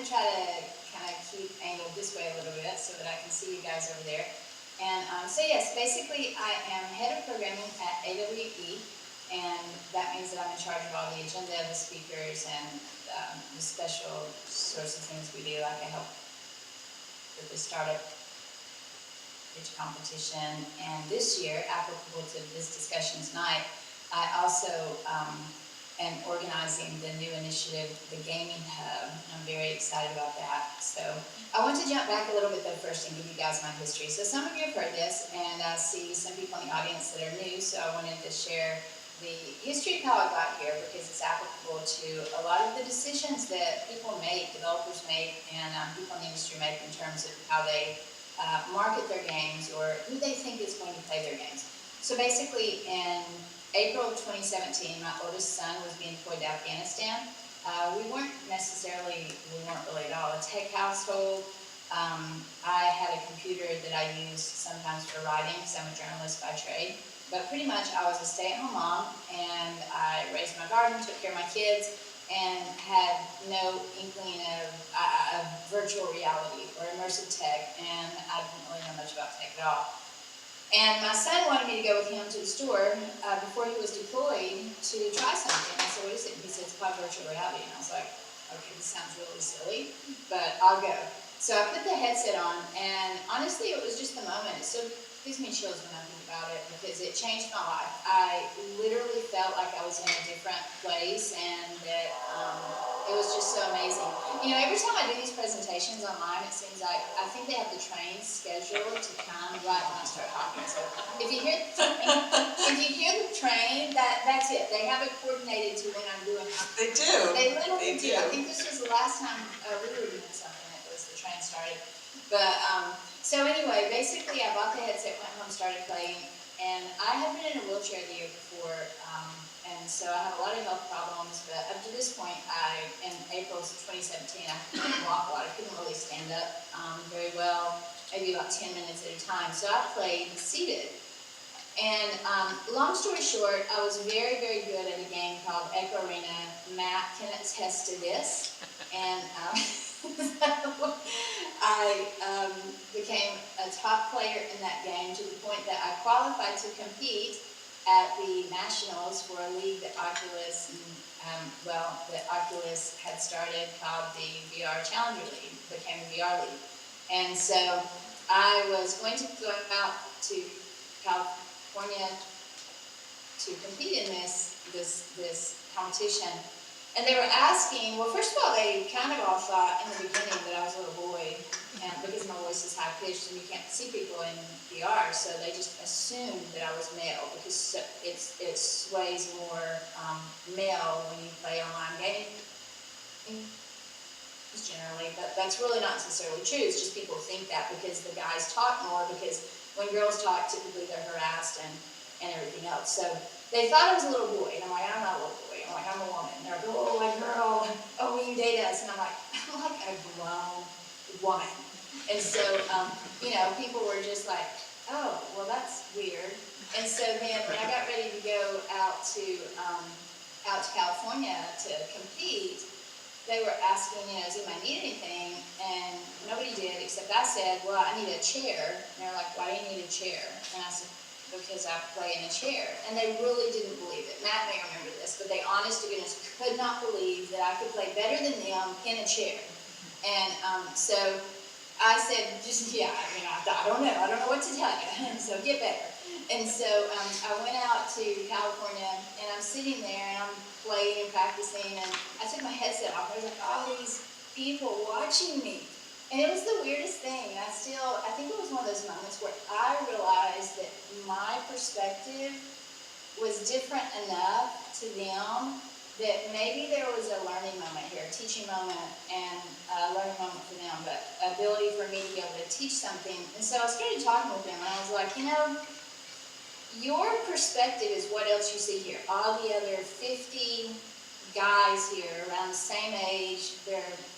to try to kind of keep angled this way a little bit so that I can see you guys over there. And so yes, basically I am head of programming at AWE, and that means that I'm in charge of all the agenda, the speakers, and the special sorts of things we do, like I help with the startup pitch competition. And this year, applicable to this discussion tonight, I also am organizing the new initiative, the Gaming Hub. I'm very excited about that. So I want to jump back a little bit though first and give you guys my history. So some of you have heard this, and I see some people in the audience that are new, so I wanted to share the history of how I got here because it's applicable to a lot of the decisions that people make, developers make, and people in the industry make in terms of how they market their games or who they think is going to play their games. So basically in April of 2017, my oldest son was being deployed to Afghanistan. We weren't really at all a tech household. I had a computer that I used sometimes for writing because I'm a journalist by trade. But pretty much I was a stay-at-home mom, and I raised my garden, took care of my kids, and had no inkling of virtual reality or immersive tech, and I didn't really know much about tech at all. And my son wanted me to go with him to the store before he was deployed to try something. I said, what is it? And he said, it's called virtual reality. And I was like, okay, this sounds really silly, but I'll go. So I put the headset on, and honestly, it was just the moment. It still gives me chills when I think about it because it changed my life. I literally felt like I was in a different place, and that it was just so amazing. You know, every time I do these presentations online, it seems like I think they have the train scheduled to come right when I start talking. So if you hear the train, that's it. They have it coordinated to when I'm doing it. They do. They literally do. I think this was the last time we were doing something that was the train started. But so anyway, basically I bought the headset, went home, started playing, and I had been in a wheelchair the year before, and so I had a lot of health problems, but up to this point, in April of 2017, I couldn't walk a lot. I couldn't really stand up very well, maybe about 10 minutes at a time, so I played seated. And long story short, I was very, very good at a game called Echo Arena. Matt can attest to this, and I became a top player in that game to the point that I qualified to compete at the Nationals for a league that Oculus had started called the VR Challenger League, became the VR League. And so I was going to go out to California to compete in this competition. And they were asking, well, first of all, they kind of all thought in the beginning that I was a little boy, and because my voice is high-pitched and you can't see people in VR, so they just assumed that I was male, because it sways more male when you play online games generally, but that's really not necessarily true. It's just people think that because the guys talk more, because when girls talk, typically they're harassed and everything else. So they thought I was a little boy, and I'm like, I'm not a little boy. I'm like, I'm a woman. And they're like, oh, a girl. Oh, will you date us? And I'm like a grown woman. And so, you know, people were just like, oh, well, that's weird. And so then when I got ready to go out to California to compete, they were asking, you know, does anybody need anything? And nobody did, except I said, well, I need a chair. And they're like, why do you need a chair? And I said, because I play in a chair. And they really didn't believe it. Matt may remember this, but they honest to goodness could not believe that I could play better than them in a chair. And so I said, I don't know what to tell you. And so get better. And so I went out to California, and I'm sitting there, and I'm playing and practicing, and I took my headset off. There was like all these people watching me. And it was the weirdest thing. I think it was one of those moments where I realized that my perspective was different enough to them that maybe there was a learning moment here, a teaching moment, and a learning moment for them, but ability for me to be able to teach something. And so I started talking with them, and I was like, you know, your perspective is what else you see here. All the other 50 guys here around the same age,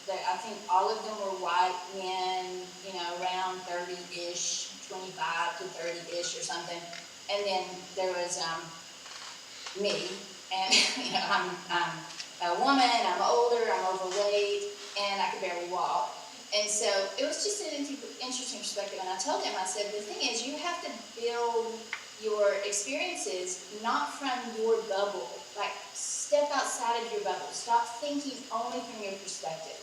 I think all of them were white men, you know, around 30-ish, 25 to 30-ish or something. And then there was me, and you know, I'm a woman, I'm older, I'm overweight, and I could barely walk. And so it was just an interesting perspective. And I told him, I said, the thing is, you have to build your experiences not from your bubble. Like, step outside of your bubble. Stop thinking only from your perspective.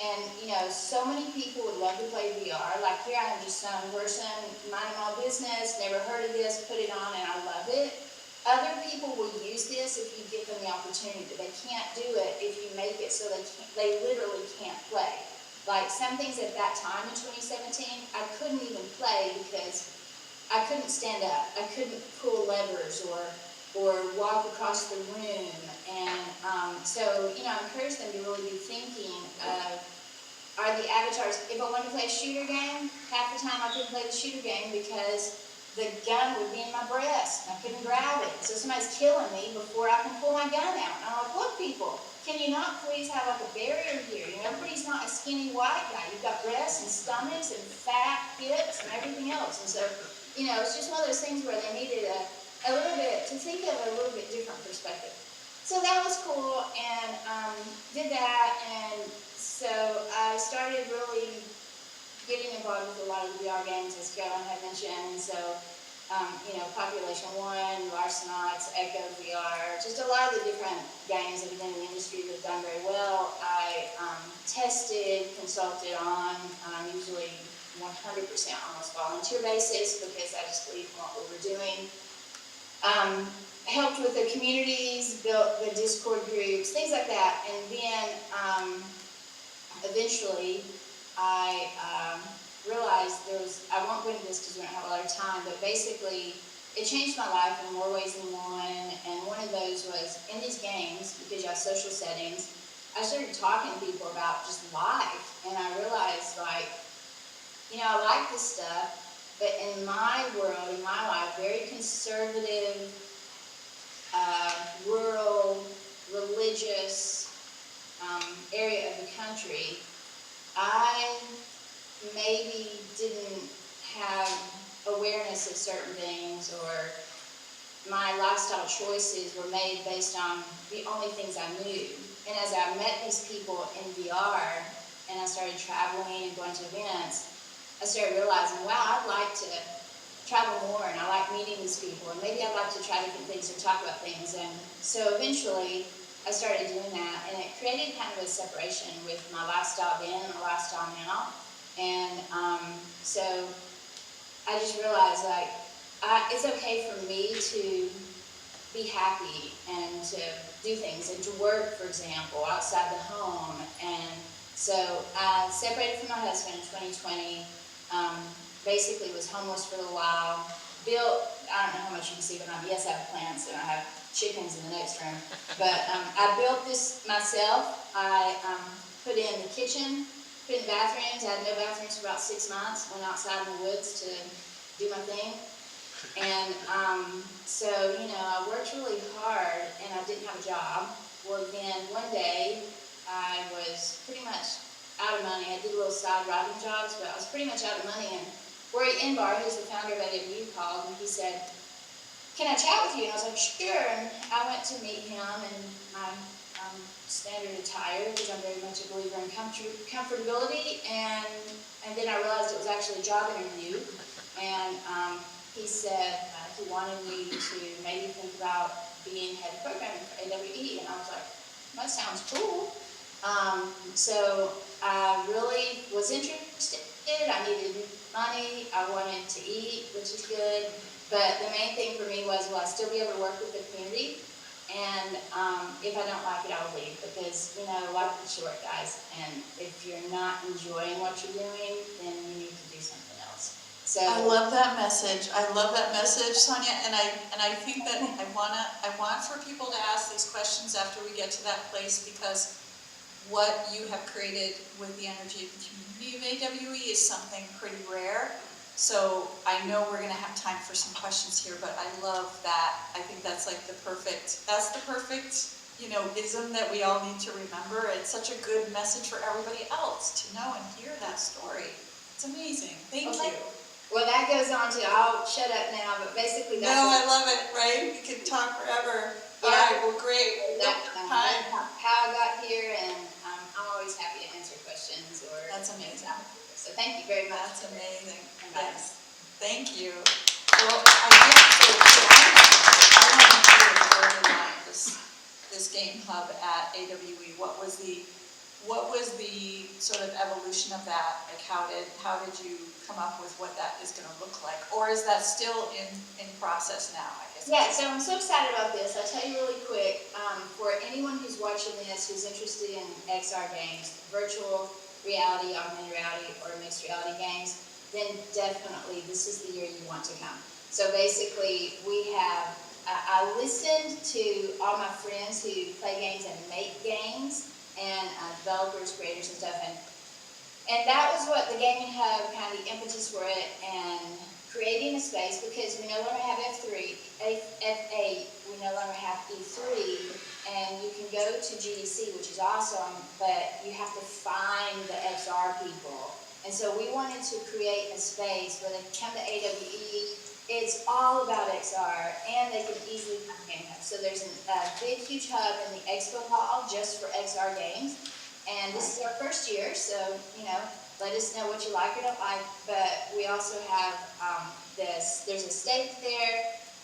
And, you know, so many people would love to play VR. Like, here I am, just some person, minding my own business, never heard of this, put it on, and I love it. Other people will use this if you give them the opportunity, but they can't do it if you make it so they literally can't play. Like, some things at that time in 2017, I couldn't even play because I couldn't stand up. I couldn't pull levers or walk across the room. And so, you know, I encourage them to really be thinking of, are the avatars, if I wanted to play a shooter game, half the time I couldn't play the shooter game because the gun would be in my breast and I couldn't grab it. So somebody's killing me before I can pull my gun out. And I'm like, look, people, can you not please have like a barrier here? You know, everybody's not a skinny white guy. You've got breasts and stomachs and fat hips and everything else. And so, you know, it's just one of those things where they needed a little bit, to think of a little bit different perspective. So that was cool, and did that, and so I started really getting involved with a lot of the VR games, as Carolyn had mentioned, and so, you know, Population 1, Larcenauts, Echo VR, just a lot of the different games that have been in the industry that have done very well. I tested, consulted on, usually 100% almost volunteer basis, because I just believe in what we were doing. Helped with the communities, built the Discord groups, things like that, and then eventually I realized I won't go into this because we don't have a lot of time, but basically it changed my life in more ways than one, and one of those was in these games, because you have social settings, I started talking to people about just life, and I realized, like, you know, I like this stuff, but in my world, in my life, very conservative, rural, religious area of the country, I maybe didn't have awareness of certain things, or my lifestyle choices were made based on the only things I knew. And as I met these people in VR, and I started traveling and going to events, I started realizing, wow, I'd like to travel more, and I like meeting these people, and maybe I'd like to try different things or talk about things. And so eventually I started doing that, and it created kind of a separation with my lifestyle then and my lifestyle now. And so I just realized, like, it's okay for me to be happy and to do things and to work, for example, outside the home. And so I separated from my husband in 2020, basically was homeless for a little while, built, I don't know how much you can see, but yes, I have plants and I have chickens in the next room, but I built this myself. I put in the kitchen, put in the bathrooms. I had no bathrooms for about 6 months, went outside in the woods to do my thing. And so, you know, I worked really hard and I didn't have a job. Well, then one day I was pretty much out of money. I did little side writing jobs, but I was pretty much out of money. And Rory Inbar, who's the founder of AWU, called and he said, can I chat with you? And I was like, sure. And I went to meet him in my standard attire, because I'm very much a believer in comfortability. And then I realized it was actually a job interview. And he said he wanted me to maybe think about being head of programming for AWE. And I was like, that sounds cool. So I really was interested. I needed money. I wanted to eat, which is good. But the main thing for me was, will I still be able to work with the community? And if I don't like it, I'll leave, because, you know, life is short, guys. And if you're not enjoying what you're doing, then you need to do something else. So I love that message. I love that message, Sonya. And I think that I want for people to ask these questions after we get to that place, because what you have created with the energy of the community of AWE is something pretty rare. So I know we're going to have time for some questions here, but I love that. I think that's like the perfect, you know, ism that we all need to remember. It's such a good message for everybody else to know and hear that story. It's amazing. Thank you. Well, that goes on to, I'll shut up now, but basically that's... No, I love it, right? We could talk forever. Yeah. All right, well, great. That's how I got here, and I'm always happy to answer questions or That's amazing. So thank you very much. That's amazing. Bye. Yes, thank you. Well, I guess, I want to hear the line, this game hub at AWE. What was the sort of evolution of that? Like how did you come up with what that is going to look like? Or is that still in process now, I guess? Yeah, so I'm so excited about this. I'll tell you really quick, for anyone who's watching this, who's interested in XR games, virtual reality, augmented reality, or mixed reality games, then definitely this is the year you want to come. So basically, I listened to all my friends who play games and make games, and developers, creators, and stuff, and that was what the Gaming Hub, kind of the impetus for it, and creating a space, because we no longer have F8, we no longer have E3, and you can go to GDC, which is awesome, but you have to find the XR people. And so we wanted to create a space where they can come to AWE, it's all about XR, and they can easily come to Gaming Hub. So there's a big, huge hub in the expo hall just for XR games, and this is our first year, so, let us know what you like or don't like, but we also have there's a stage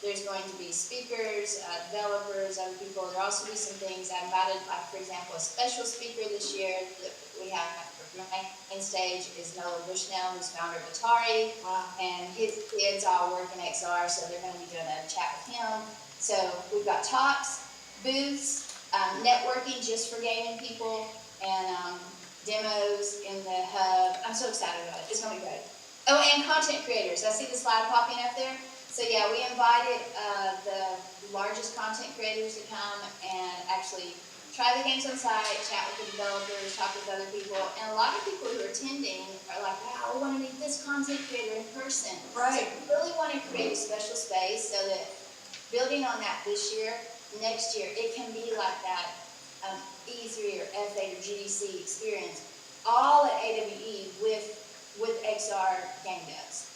there's going to be speakers, developers, other people. There'll also be some things I invited, like, for example, a special speaker this year that we have for main stage is Noah Bushnell, who's founder of Atari. Wow. And his kids all work in XR, so they're going to be doing a chat with him. So we've got talks, booths, networking just for gaming people, and demos in the hub. I'm so excited about it. It's going to be great. Oh, and content creators. I see the slide popping up there. So yeah, we invited the largest content creators to come and actually try the games on site, chat with the developers, talk with other people. And a lot of people who are attending are like, wow, I want to meet this content creator in person. Right. So we really want to create a special space so that building on that this year, next year, it can be like that E3 or F8 or GDC experience, all at AWE with XR game devs.